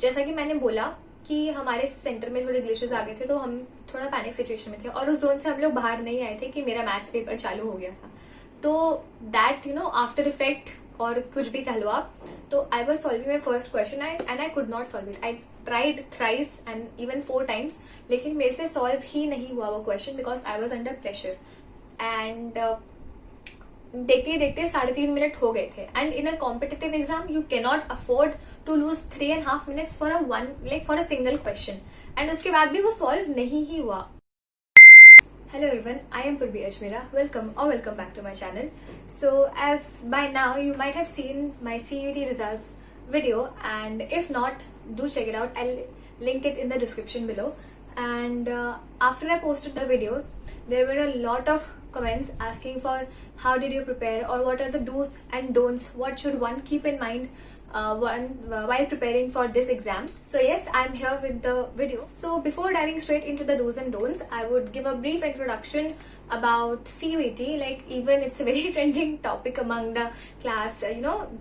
जैसा कि मैंने बोला कि हमारे सेंटर में थोड़े ग्लिचेस आ गए थे, तो हम थोड़ा पैनिक सिचुएशन में थे और उस जोन से हम लोग बाहर नहीं आए थे कि मेरा मैथ्स पेपर चालू हो गया था। तो दैट आफ्टर इफेक्ट और कुछ भी कह लो आप, तो I was solving my first question and I could not solve it. I tried thrice and even 4 times, लेकिन मेरे से सॉल्व ही नहीं हुआ वो question because I was under pressure. And देखते ही देखते 3.5 मिनट हो गए थे। And in a competitive exam you cannot afford to lose 3.5 minutes for a single question. And उसके बाद भी वो सॉल्व नहीं ही हुआ। Hello everyone, I am Purvi Ajmera. Welcome back to my channel. So as by now you might have seen my CUET results video, and if not, do check it out. I'll link it in the description below. And after I posted the video, there were a lot of comments asking for how did you prepare, or what are the do's and don'ts, what should one keep in mind while preparing for this exam. So yes, I'm here with the video. So before diving straight into the do's and don'ts, I would give a brief introduction about CUET. Like, even it's a very trending topic among the class,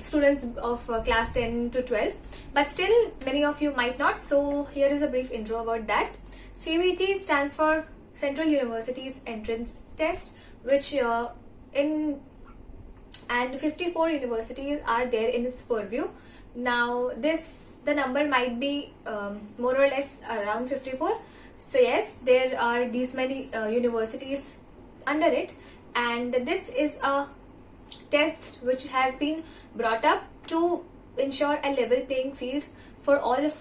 students of class 10 to 12, but still many of you might not. So here is a brief intro about that. CUET stands for Central Universities Entrance Test, which and 54 universities are there in its purview. Now the number might be more or less around 54. So yes, there are these many universities under it, and this is a test which has been brought up to ensure a level playing field for all of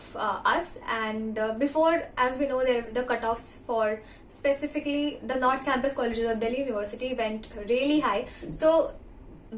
us. And before, as we know, the cutoffs for specifically the North Campus colleges of Delhi University went really high. So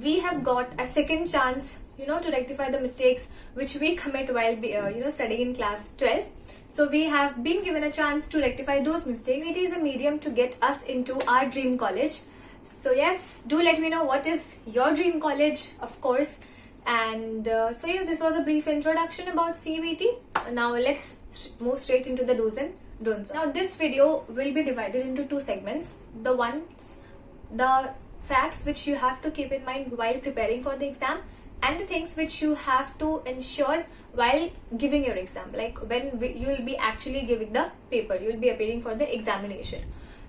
we have got a second chance, to rectify the mistakes which we commit while studying in class 12. So we have been given a chance to rectify those mistakes. It is a medium to get us into our dream college. So yes, do let me know what is your dream college, of course. And so yes, this was a brief introduction about CUET. Now let's move straight into the do's and don'ts. Now this video will be divided into 2 segments. The facts which you have to keep in mind while preparing for the exam, and the things which you have to ensure while giving your exam, like when you will be actually giving the paper, you will be appearing for the examination.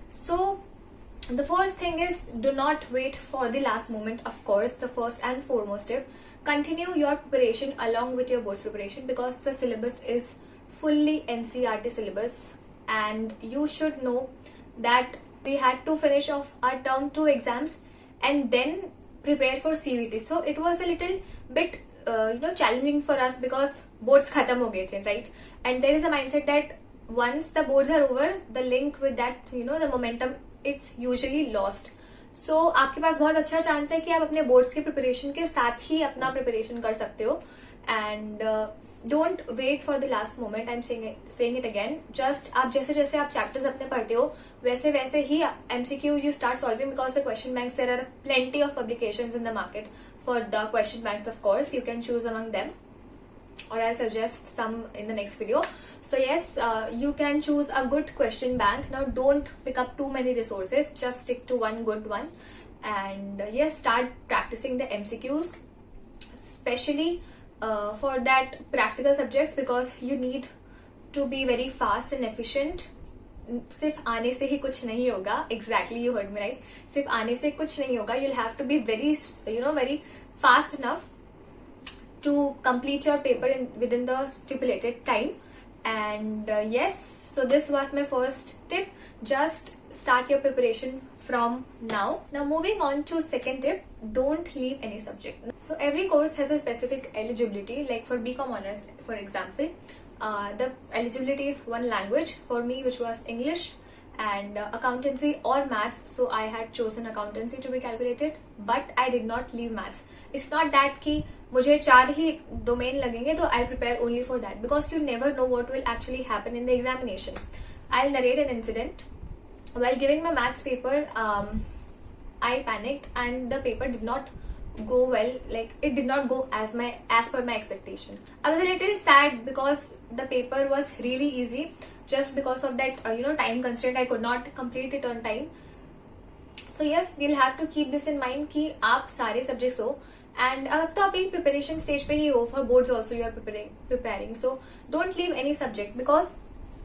So the first thing is, do not wait for the last moment. Of course, the first and foremost tip, continue your preparation along with your board's preparation, because the syllabus is fully NCERT syllabus, and you should know that we had to finish off our term 2 exams and then prepare for CUET. So it was a little bit challenging for us because boards khatam ho gaye the, right? And there is a mindset that once the boards are over, the link with that, the momentum, it's usually lost. So आपके पास बहुत अच्छा chance है कि आप अपने boards के preparation के साथ ही अपना प्रिपरेशन कर सकते हो. And don't wait for the last moment. I am saying it again. Just आप जैसे आप चैप्टर्स अपने पढ़ते हो, वैसे ही MCQ you start solving, because the question banks, there are plenty of publications in the market for the question banks. Of course, you can choose among them, or I'll suggest some in the next video. So yes, you can choose a good question bank. Now don't pick up too many resources, just stick to one good one. And yes, start practicing the MCQs, especially for that practical subjects, because you need to be very fast and efficient. सिर्फ आने से ही कुछ नहीं होगा. Exactly, you heard me right. सिर्फ आने से कुछ नहीं होगा. You'll have to be very fast enough to complete your paper within the stipulated time. And yes, so this was my first tip. Just start your preparation from now. Now moving on to second tip, don't leave any subject. So every course has a specific eligibility. Like for BCom honors, for example, the eligibility is one language. For me, which was English, and accountancy or maths. So I had chosen accountancy to be calculated, but I did not leave maths. It's not that कि मुझे 4 ही domain लगेंगे तो I'll prepare only for that, because you never know what will actually happen in the examination. I'll narrate an incident. While giving my maths paper, I panicked and the paper did not go well. Like, it did not go as per my expectation. I was a little sad because the paper was really easy. Just because of that time constraint, I could not complete it on time. So yes, you'll have to keep this in mind कि आप सारे subjects हो, and अब तो अभी preparation stage पे ही हो, for boards also you are preparing, so don't leave any subject, because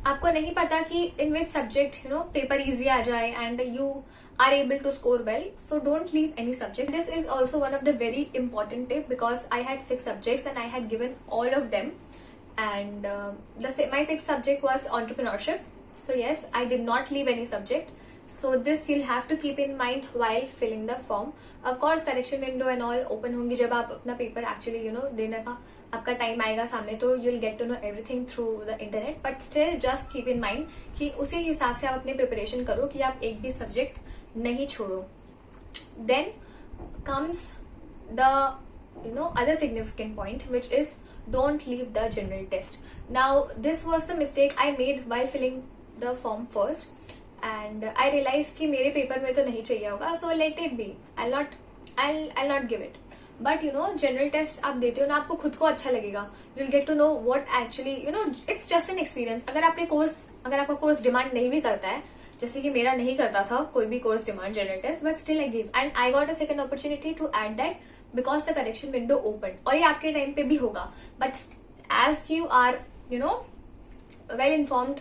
आपको नहीं पता कि in which subject paper easy आ जाए and you are able to score well. So don't leave any subject. This is also one of the very important tip, because I had 6 subjects and I had given all of them, and my sixth subject was entrepreneurship. So yes, I did not leave any subject. So this you'll have to keep in mind while filling the form. Of course correction window and all open होंगी जब आप अपना paper actually देने का आपका time आएगा सामने, तो you'll get to know everything through the internet. But still just keep in mind कि उसी हिसाब से आप अपनी प्रिपरेशन करो कि आप एक भी सब्जेक्ट नहीं छोड़ो. Then comes the other significant point, which is don't leave the general test. Now this was the mistake I made while filling the form first, and I realized कि मेरे पेपर में तो नहीं चाहिए होगा, so let it be. I'll not give it. But general test आप देते हो ना, आपको खुद को अच्छा लगेगा. You'll get to know what actually it's just an experience. अगर आपका कोर्स डिमांड नहीं भी करता है, जैसे कि मेरा नहीं करता था कोई भी course demand general test, but still I give and I got a second opportunity to add that because the correction window open. और ये आपके टाइम पे भी होगा, but as you are well informed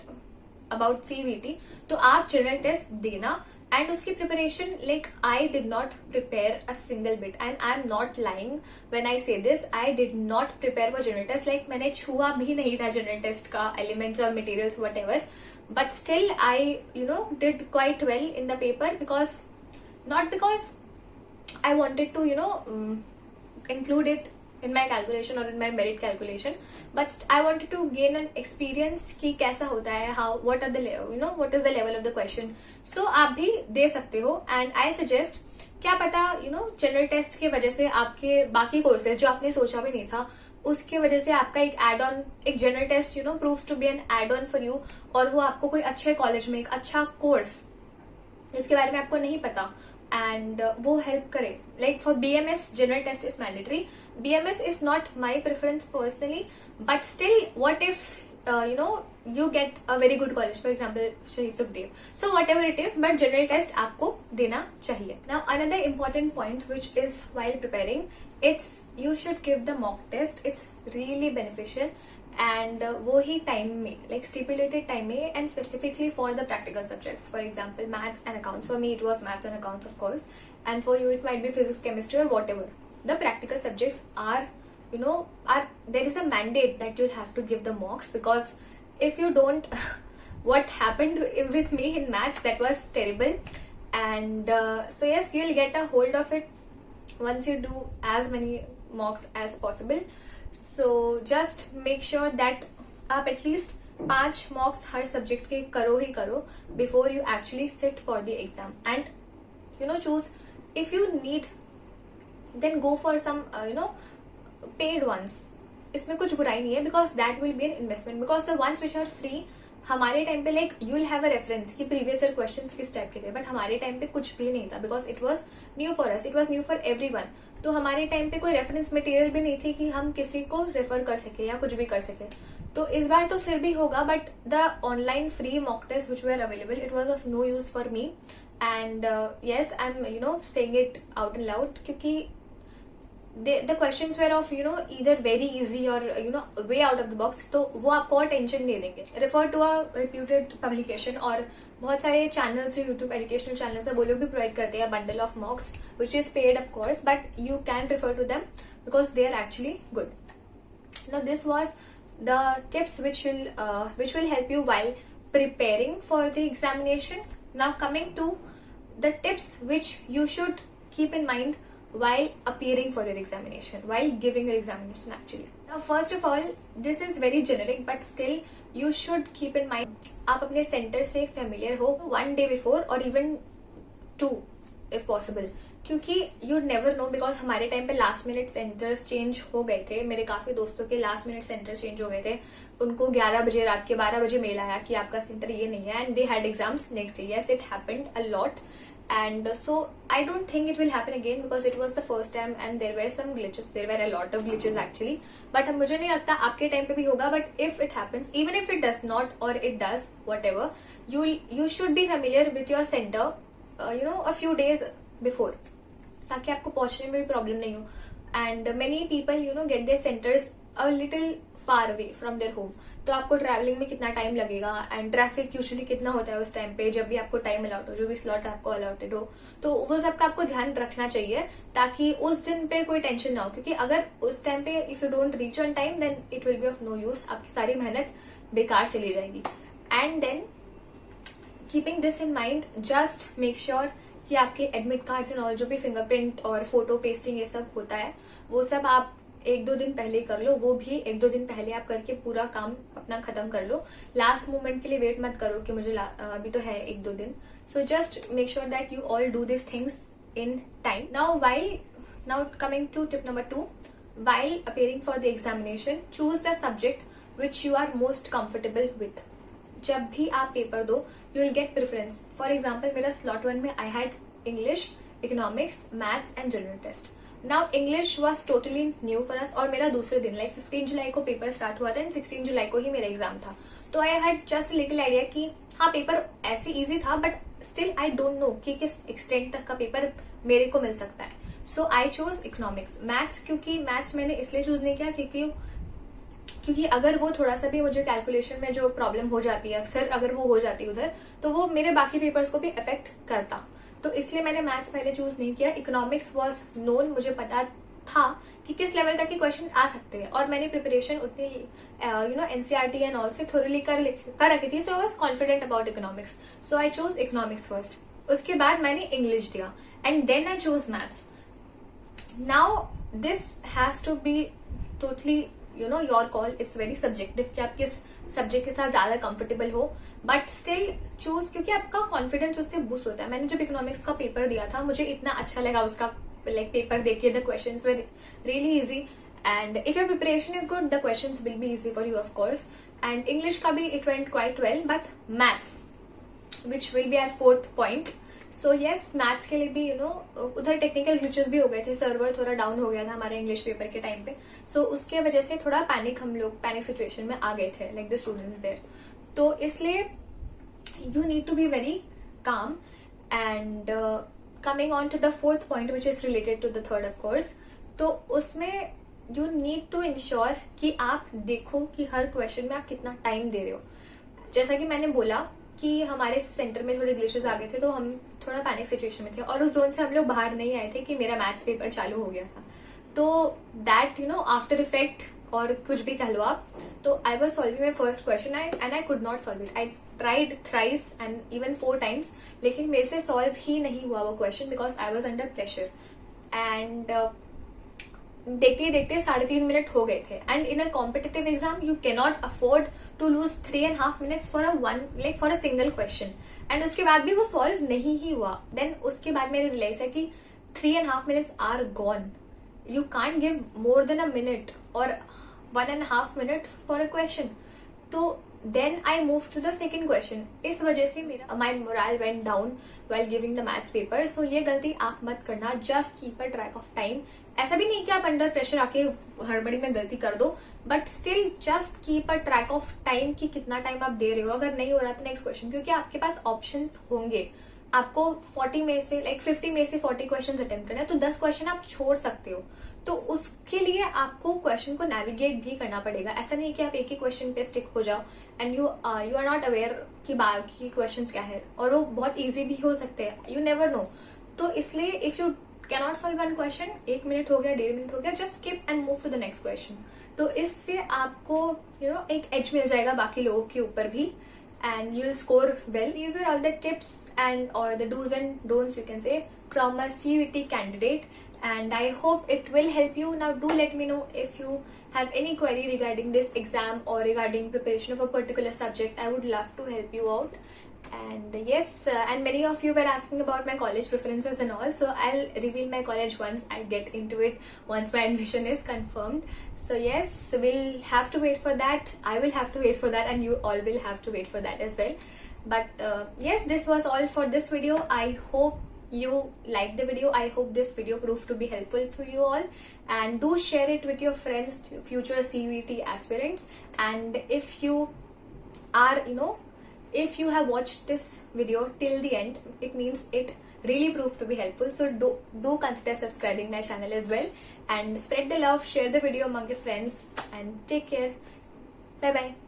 about CVT, तो आप general test देना. And उसकी preparation, like I did not prepare a single bit, and I am not lying when I say this. I did not prepare for general test, like मैंने छुआ भी नहीं था general test का elements और materials what ever. But still I did quite well in the paper, not because I wanted to include it in my calculation or in my merit calculation, but I wanted to gain an experience कि कैसा होता है, what is the level of the question. So आप भी दे सकते हो, and I suggest, क्या पता जनरल टेस्ट की वजह से आपके बाकी कोर्सेज जो आपने सोचा भी नहीं था, उसके वजह से आपका एक एड ऑन, एक general test proves to be an add on for you, और वो आपको कोई अच्छे कॉलेज में एक अच्छा कोर्स जिसके बारे में आपको नहीं पता, एंड वो हेल्प करे. Like for BMS general test is mandatory. BMS is not my preference personally, but still what if you get a very good college, for example Shahid Sukhdev. So whatever it is, but general test आपको देना चाहिए. Now another important point which is while preparing, it's you should give the mock test. It's really beneficial, and वो ही time में, like stipulated time में, and specifically for the practical subjects. For example maths and accounts. For me it was maths and accounts, of course, and for you it might be physics, chemistry, or whatever. The practical subjects are there is a mandate that you'll have to give the mocks, because if you don't what happened with me in maths, that was terrible. And so yes, you'll get a hold of it once you do as many mocks as possible. So just make sure that आप at least 5 mocks her subject के करो ही करो before you actually sit for the exam. And choose, if you need, then go for some paid ones. इसमें कुछ बुराई नहीं है, because that will be an investment. Because the ones which are free, हमारे time पे like you will have a reference कि previous year questions किस type के थे, बट हमारे टाइम पे कुछ भी नहीं था, because it was new for us, it was new for everyone. तो हमारे टाइम पे कोई रेफरेंस मटेरियल भी नहीं थी कि हम किसी को रेफर कर सके या कुछ भी कर सके. तो इस बार तो फिर भी होगा, but the online free mock test which were available, it was of no use for me. And yes, I am saying it out and loud, क्योंकि the questions were of either very easy or way out of the box, तो वो आपको और tension दे देंगे. Refer to a reputed publication, और बहुत सारे चैनल्स जो यूट्यूब एजुकेशनल चैनल्स है वो लोग भी प्रोवाइड करते हैं bundle of mocks which is paid of course, but you can refer to them because they are actually good. Now this was the tips which will help you while preparing for the examination. Now coming to the tips which you should keep in mind while appearing for your examination, while giving your examination actually. Now first of all, this is very generic, but still you should keep in mind, आप अपने center से familiar हो 1 day before or even 2 if possible, क्योंकि you never know, because हमारे time पे last minute centers change हो गए थे. मेरे काफी दोस्तों के last minute centers change हो गए थे. उनको 11 बजे, रात के 12 बजे मेल आया कि आपका सेंटर ये नहीं है, and they had exams next day. Yes, it happened a lot. And so I don't think it will happen again, because it was the first time and there were some glitches, there were a lot of glitches actually, but मुझे नहीं लगता आपके time पे भी होगा. But if it happens, even if it does not or it does, whatever, you should be familiar with your center a few days before, ताकि आपको पहुंचने में भी प्रॉब्लम नहीं हो. and many people get their centers a little far away from their home. तो आपको travelling में कितना टाइम लगेगा, एंड ट्रैफिक यूजुअली कितना होता है उस टाइम पे जब भी आपको टाइम अलाउट हो, जो भी स्लॉट आपको अलाउटेड हो, तो वो सब का आपको ध्यान रखना चाहिए ताकि उस दिन पे कोई टेंशन ना हो. क्योंकि अगर उस टाइम पे if you don't reach on time then it will be of no use, आपकी सारी मेहनत बेकार चली जाएगी. And then keeping this in mind, just make sure कि आपके एडमिट कार्ड्स एंड ऑल, जो भी फिंगरप्रिंट और फोटो पेस्टिंग ये सब होता है, वो सब आप 1-2 दिन पहले कर लो. वो भी 1-2 दिन पहले आप करके पूरा काम अपना खत्म कर लो. लास्ट मोमेंट के लिए वेट मत करो कि मुझे अभी तो है 1-2 दिन. So just make sure that you all do this things in time. Now coming to tip number 2, while appearing for the examination, choose the subject which you are most comfortable with. जब भी आप paper दो you will get preference. For example मेरा slot 1 में I had English, economics, maths and general test. Now English was totally new for us, और मेरा दूसरे दिन लाइक 15 जुलाई को पेपर स्टार्ट हुआ था एंड 16 जुलाई को ही मेरा एग्जाम था. तो I had just little idea कि हाँ पेपर ऐसे इजी था, but still I don't know कि किस एक्सटेंट तक का पेपर मेरे को मिल सकता है. सो आई चोज इकोनॉमिक्स. मैथ्स, क्योंकि मैथ्स मैंने इसलिए चूज नहीं किया क्योंकि अगर वो थोड़ा सा भी मुझे कैलकुलेशन में जो प्रॉब्लम हो जाती है अक्सर, अगर वो हो जाती उधर, तो वो मेरे बाकी पेपर्स को भी अफेक्ट करता. तो इसलिए मैंने मैथ्स पहले चूज नहीं किया. इकोनॉमिक्स वॉज नोन, मुझे पता था कि किस लेवल तक के क्वेश्चन आ सकते हैं, और मैंने प्रिपरेशन उतनी एनसीईआरटी एंड ऑल से थोड़ी कर रखी थी. So I was confident about economics. So I choose economics first. उसके बाद मैंने इंग्लिश दिया and then I choose maths. Now this has to be totally your call. It's very subjective कि आप किस सब्जेक्ट के साथ ज्यादा कंफर्टेबल हो, बट स्टिल चूज, क्योंकि आपका कॉन्फिडेंस उससे बूस्ट होता है. मैंने जब इकोनॉमिक्स का पेपर दिया था मुझे इतना अच्छा लगा उसका लाइक पेपर देके. The questions were really easy, and if your preparation is good the questions will be easy for you of course. And English का भी it went quite well, but maths which will be our 4th point. So yes, maths के लिए भी उधर technical glitches भी हो गए थे, सर्वर थोड़ा डाउन हो गया था हमारे इंग्लिश पेपर के टाइम पे. सो उसके वजह से थोड़ा हम लोग पैनिक सिचुएशन में आ गए थे, लाइक द स्टूडेंट्स देयर. तो इसलिए you need to be very calm. And coming on to the 4th point which is related to the 3rd of course. तो उसमें यू नीड टू इंश्योर कि आप देखो कि हर क्वेश्चन में आप कितना टाइम दे रहे हो. जैसा कि मैंने बोला कि हमारे सेंटर में थोड़े ग्लिचेस आ गए थे, तो हम थोड़ा पैनिक सिचुएशन में थे, और उस जोन से हम लोग बाहर नहीं आए थे कि मेरा मैथ्स पेपर चालू हो गया था. तो दैट आफ्टर इफेक्ट और कुछ भी कह लो आप, तो I was solving my first question and I could not solve it. I tried thrice and even 4 times, लेकिन मेरे से सॉल्व ही नहीं हुआ वो question because I was under pressure. And देखते ही देखते 3.5 मिनट हो गए थे. And in a competitive exam you cannot afford to lose 3.5 minutes for a single question. And उसके बाद भी वो सॉल्व नहीं ही हुआ. देन उसके बाद मैंने रियलाइज है कि 3.5 minutes are gone. You can't give more than a minute और 1.5 minute फॉर अ क्वेश्चन. तो then I move to the second question. इस वजह से मेरा my moral went down while giving the maths paper. So ये गलती आप मत करना. Just keep a track of time. ऐसा भी नहीं कि आप अंडर प्रेशर आके हड़बड़ी में गलती कर दो, but still just keep a track of time कि कितना टाइम आप दे रहे हो. अगर नहीं हो रहा तो नेक्स्ट क्वेश्चन, क्योंकि आपके पास ऑप्शंस होंगे. आपको 40 में से 50 में से 40 क्वेश्चन अटेम्प्ट करना है, तो 10 क्वेश्चन आप छोड़ सकते हो. तो उसके लिए आपको क्वेश्चन को नेविगेट भी करना पड़ेगा. ऐसा नहीं कि आप एक ही क्वेश्चन पे स्टिक हो जाओ and you are not aware कि बाकी क्वेश्चंस क्या है, और वो बहुत इजी भी हो सकते हैं. You never know. तो इसलिए if you cannot solve one question, 1 minute हो गया, 1.5 मिनट हो गया, just skip and move to the next question. तो इससे आपको एक एज मिल जाएगा बाकी लोगों के ऊपर भी, and you'll score well. These were all the tips and or the do's and don'ts you can say from a CUET candidate, and I hope it will help you. Now do let me know if you have any query regarding this exam or regarding preparation of a particular subject. I would love to help you out. And yes, and many of you were asking about my college preferences and all, so I'll reveal my college once I get into it, once my admission is confirmed. So yes, we'll have to wait for that. I will have to wait for that, and you all will have to wait for that as well. But yes, this was all for this video. I hope you liked the video. I hope this video proved to be helpful to you all, and do share it with your friends, future CUET aspirants. And if you are if you have watched this video till the end, it means it really proved to be helpful. So do consider subscribing my channel as well, and spread the love, share the video among your friends, and take care. Bye bye.